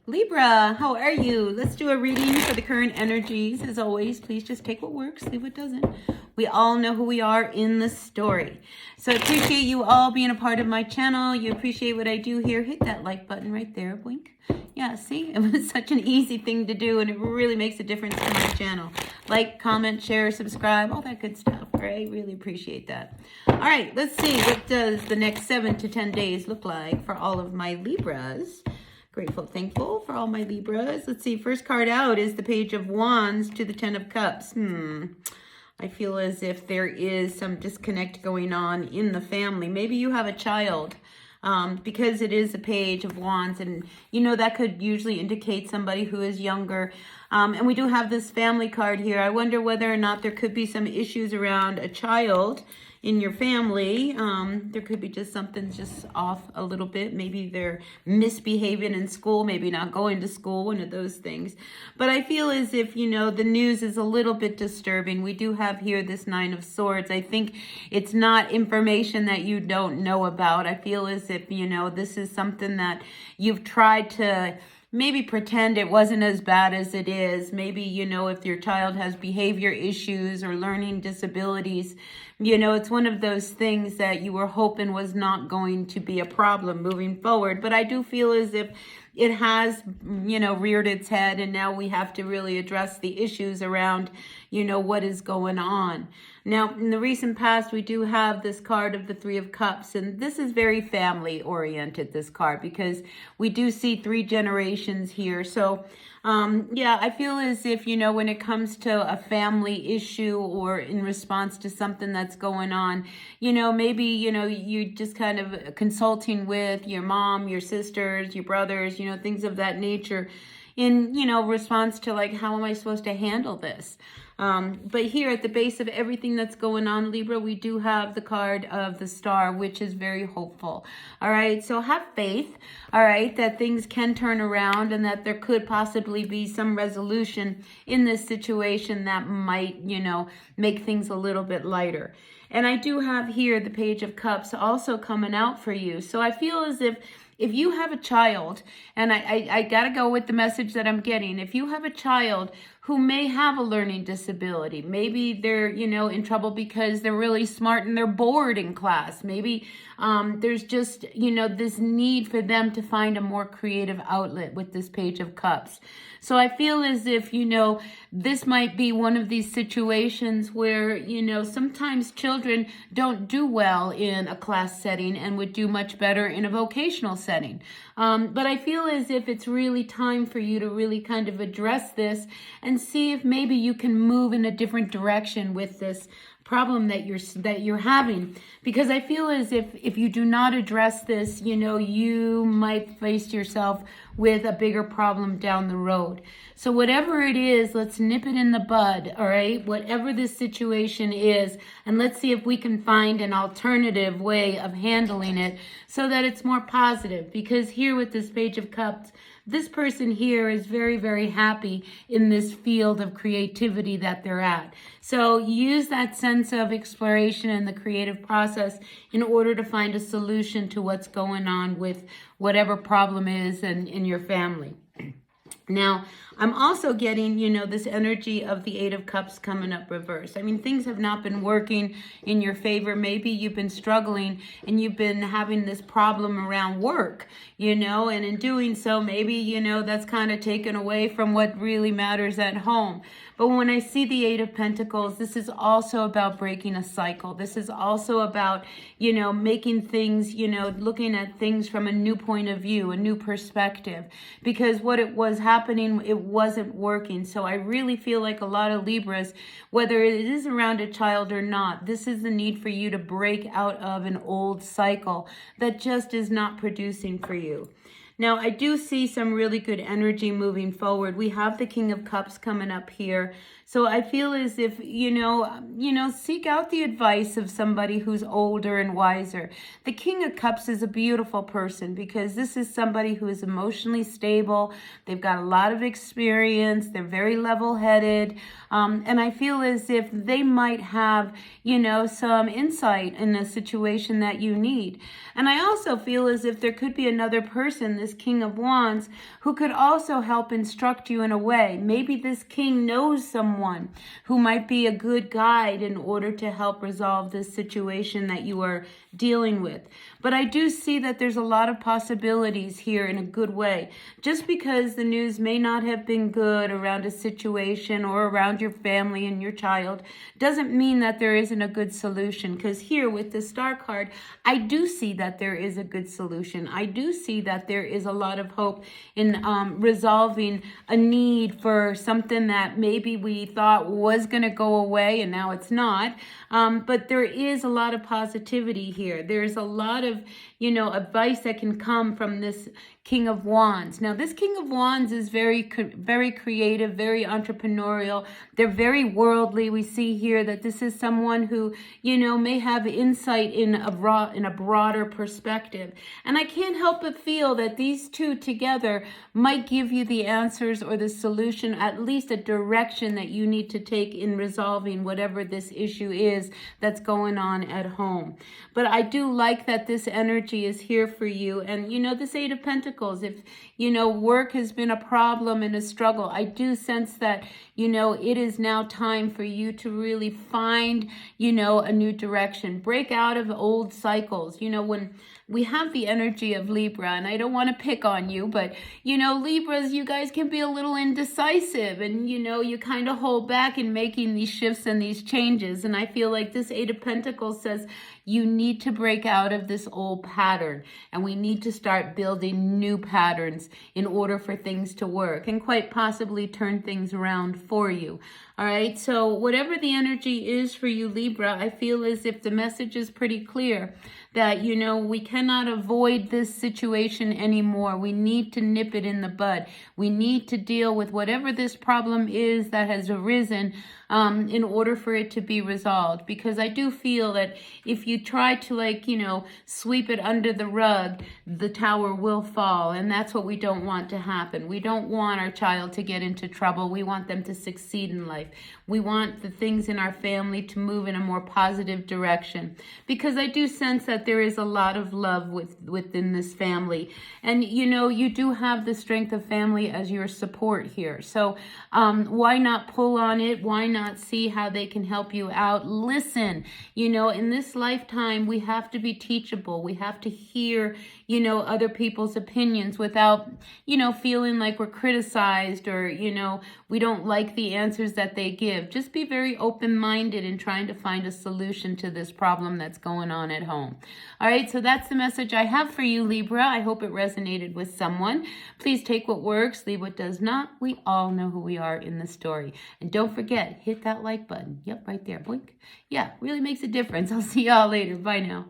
Libra, how are you? Let's do a reading for the current energies. As always, please just take what works, leave what doesn't. We all know who we are in the story. So I appreciate you all being a part of my channel. You appreciate what I do here. Hit that like button right there. Blink. Yeah, see? It was such an easy thing to do, and it really makes a difference to my channel. Like, comment, share, subscribe, all that good stuff. All right? Really appreciate that. All right, let's see. What does the next 7 to 10 days look like for all of my Libras? Grateful, thankful for all my Libras. Let's see, first card out is the Page of Wands to the 10 of Cups. I feel as if there is some disconnect going on in the family. Maybe you have a child, because it is a Page of Wands, and you know that could usually indicate somebody who is younger. And we do have this family card here. I wonder whether or not there could be some issues around a child in your family. There could be just something just off a little bit. Maybe they're misbehaving in school, maybe not going to school, one of those things. But I feel as if, you know, the news is a little bit disturbing. We do have here this 9 of Swords. I think it's not information that you don't know about. I feel as if, you know, this is something that you've tried to maybe pretend it wasn't as bad as it is. Maybe, you know, if your child has behavior issues or learning disabilities, you know, it's one of those things that you were hoping was not going to be a problem moving forward. But I do feel as if it has, you know, reared its head, and now we have to really address the issues around, you know, what is going on. Now, in the recent past, we do have this card of the 3 of Cups, and this is very family oriented, this card, because we do see 3 generations here. So, yeah, I feel as if, you know, when it comes to a family issue or in response to something that's going on, you know, maybe, you know, you just kind of consulting with your mom, your sisters, your brothers, you know, things of that nature in, you know, response to like, how am I supposed to handle this? But here at the base of everything that's going on, Libra, we do have the card of the Star, which is very hopeful. All right, so have faith, all right, that things can turn around and that there could possibly be some resolution in this situation that might, you know, make things a little bit lighter. And I do have here the Page of Cups also coming out for you. So I feel as if you have a child, and I got to go with the message that I'm getting, if you have a child who may have a learning disability, maybe they're, you know, in trouble because they're really smart and they're bored in class. Maybe there's just, you know, this need for them to find a more creative outlet with this Page of Cups. So I feel as if, you know, this might be one of these situations where, you know, sometimes children don't do well in a class setting and would do much better in a vocational setting. But I feel as if it's really time for you to really kind of address this and see if maybe you can move in a different direction with this problem that you're having, because I feel as if you do not address this, you know, you might face yourself with a bigger problem down the road. So whatever it is, let's nip it in the bud, all right? Whatever this situation is, and let's see if we can find an alternative way of handling it so that it's more positive. Because here with this Page of Cups, this person here is very, very happy in this field of creativity that they're at. So use that sense of exploration and the creative process in order to find a solution to what's going on with whatever problem is in your family. Now, I'm also getting, you know, this energy of the 8 of Cups coming up reverse. I mean, things have not been working in your favor. Maybe you've been struggling and you've been having this problem around work, you know, and in doing so, maybe, you know, that's kind of taken away from what really matters at home. But when I see the 8 of Pentacles, this is also about breaking a cycle. This is also about, you know, making things, you know, looking at things from a new point of view, a new perspective, because what it was happening, it wasn't working. So I really feel like a lot of Libras, whether it is around a child or not, this is the need for you to break out of an old cycle that just is not producing for you. Now, I do see some really good energy moving forward. We have the King of Cups coming up here. So I feel as if, you know, seek out the advice of somebody who's older and wiser. The King of Cups is a beautiful person because this is somebody who is emotionally stable. They've got a lot of experience. They're very level-headed. And I feel as if they might have, you know, some insight in a situation that you need. And I also feel as if there could be another person. this King of Wands, who could also help instruct you in a way. Maybe this king knows someone who might be a good guide in order to help resolve this situation that you are dealing with. But I do see that there's a lot of possibilities here in a good way. Just because the news may not have been good around a situation or around your family and your child doesn't mean that there isn't a good solution. Because here with the Star card, I do see that there is a good solution. I do see that there is a lot of hope in resolving a need for something that maybe we thought was going to go away and now it's not. But there is a lot of positivity here. There's a lot of, advice that can come from this King of Wands. Now, this King of Wands is very creative, very entrepreneurial. They're very worldly. We see here that this is someone who, may have insight in a broader perspective. And I can't help but feel that these two together might give you the answers or the solution, at least a direction that you need to take in resolving whatever this issue is that's going on at home. But I do like that this energy is here for you. And, this Eight of Pentacles, if, work has been a problem and a struggle, I do sense that, it is now time for you to really find, a new direction. Break out of old cycles. When we have the energy of Libra, and I don't want to pick on you, but, Libras, you guys can be a little indecisive and, you kind of hold back in making these shifts and these changes. And I feel like this Eight of Pentacles says you need to break out of this old pattern and we need to start building new patterns in order for things to work and quite possibly turn things around for you. All right. So whatever the energy is for you, Libra, I feel as if the message is pretty clear that, we cannot avoid this situation anymore. We need to nip it in the bud. We need to deal with whatever this problem is that has arisen in order for it to be resolved. Because I do feel that if you try to sweep it under the rug, the tower will fall. And that's what we don't want to happen. We don't want our child to get into trouble. We want them to succeed in life. We want the things in our family to move in a more positive direction. Because I do sense that there is a lot of love within this family. And, you do have the strength of family as your support here. So why not pull on it? Why not see how they can help you out? Listen, in this lifetime, we have to be teachable. We have to hear, other people's opinions without, feeling like we're criticized or, we don't like the answers that they give. Just be very open-minded in trying to find a solution to this problem that's going on at home. All right, so that's the message I have for you, Libra. I hope it resonated with someone. Please take what works, leave what does not. We all know who we are in the story. And don't forget, hit that like button. Yep, right there. Boink. Yeah, really makes a difference. I'll see y'all later. Bye now.